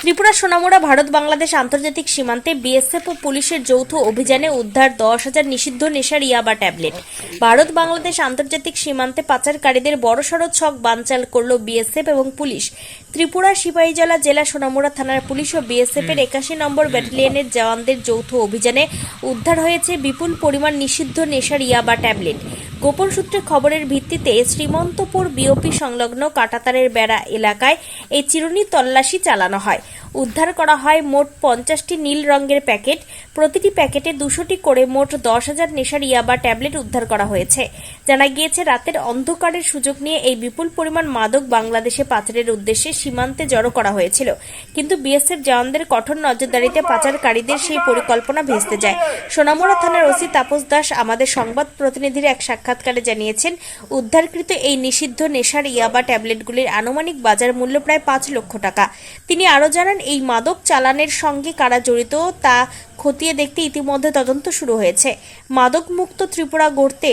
ত্রিপুরা সোনামুড়া ভারত বাংলাদেশ আন্তর্জাতিক সীমান্তে বিএসএফ ও পুলিশের যৌথ অভিযানে উদ্ধার 10,000 নিষিদ্ধ নেশার ইয়াবা ট্যাবলেট। ভারত বাংলাদেশ আন্তর্জাতিক সীমান্তে পাচারকারীদের বড়সড় ছক বানচাল করল বিএসএফ এবং পুলিশ। ত্রিপুরা সিপাহীজলা জেলা সোনামুড়া থানার পুলিশ ও বিএসএফ এর 81 নম্বর ব্যাটালিয়নের জওয়ানদের যৌথ অভিযানে উদ্ধার হয়েছে বিপুল পরিমাণ নিষিদ্ধ নেশার ইয়াবা ট্যাবলেট। গোপন সূত্রে খবরের ভিত্তিতে শ্রীমন্তপুর বিওপি সংলগ্ন কাটাতারের বেড়া এলাকায় এই চিরুনি তল্লাশি চালানো হয়। উদ্ধার করা হয় মোট 50টি নীল রঙের প্যাকেট। প্রতিটি প্যাকেটে 200টি করে মোট 10,000 নেশার ইয়াবা ট্যাবলেট উদ্ধার করা হয়েছে। জানা গিয়েছে, রাতের অন্ধকারের সুযোগ নিয়ে এই বিপুল পরিমাণ মাদক বাংলাদেশে পাচারের উদ্দেশ্যে সীমান্তে জড়ো করা হয়েছিল, কিন্তু বিএসএফ জওয়ানদের কঠোর নজরদারিতে পাচারকারীদের সেই পরিকল্পনা ভেস্তে যায়। সোনামুড়া থানার ওসি তাপস দাস আমাদের সংবাদ প্রতিনিধির এক সাক্ষাৎকারে জানিয়েছেন, উদ্ধারকৃত এই নিষিদ্ধ নেশার ইয়াবা ট্যাবলেটগুলির আনুমানিক বাজার মূল্য প্রায় 5 লক্ষ টাকা। তিনি আরও জানান, এই মাদক চালানের সঙ্গে কারা জড়িত তা খতিয়ে দেখতে ইতিমধ্যে তদন্ত শুরু হয়েছে। মাদক মুক্ত ত্রিপুরা গড়তে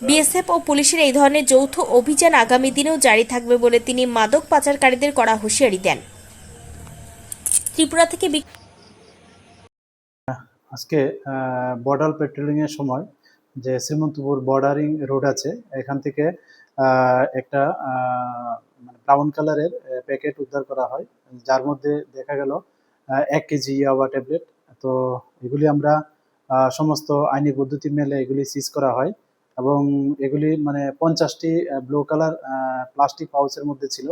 বিএসএফ ও পুলিশের এই ধরনের যৌথ অভিযান আগামী দিনেও জারি থাকবে বলে তিনি মাদক পাচারকারীদের কড়া হুঁশিয়ারি দেন। ত্রিপুরা থেকে আজকে বর্ডার পেট্রোলিং এর সময় যে শ্রীমন্তপুর বর্ডারিং রোড আছে, এখান থেকে একটা ব্রাউন কালারের প্যাকেট উদ্ধার করা হয়, যার মধ্যে দেখা গেল 1 কেজি ইয়াবা ট্যাবলেট। তো এগুলি আমরা সমস্ত আইনি পদ্ধতি মেলে এগুলি সিজ করা হয় এবং এগুলি 50টি ব্লু কালার প্লাস্টিক পাউচের মধ্যে ছিল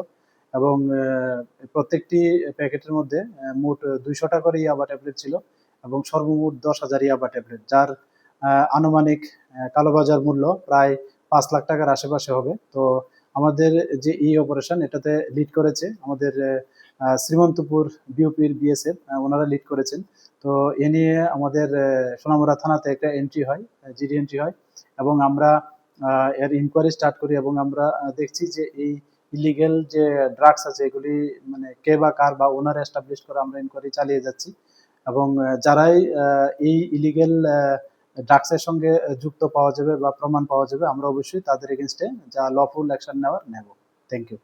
এবং প্রত্যেকটি প্যাকেটের মধ্যে মোট 200টা করে ইয়াবা ট্যাবলেট ছিল এবং সর্বমোট 10,000 ইয়াবা ট্যাবলেট, যার আনুমানিক কালোবাজার মূল্য প্রায় 5 লাখ টাকার আশেপাশে হবে। তো আমাদের যে এই অপারেশন, এটাতে লিড করেছে আমাদের শ্রীমন্তপুর বিওপির বিএসএফ, ওনারা লিড করেছেন। তো এ নিয়ে আমাদের সোনামুড়া থানাতে একটা এন্ট্রি হয়, জিডি এন্ট্রি হয় এবং আমরা এর ইনকোয়ারি স্টার্ট করি এবং আমরা দেখছি যে এই ইলিগেল যে ড্রাগস আছে এগুলি কে বা কার বা ওনার এস্টাবলিশ করে আমরা ইনকোয়ারি চালিয়ে যাচ্ছি এবং যারাই এই ইলিগেল ড্রাগসের সঙ্গে যুক্ত পাওয়া যাবে বা প্রমাণ পাওয়া যাবে, আমরা অবশ্যই তাদের এগেনস্টে যা লফুল অ্যাকশন নেব। Thank you.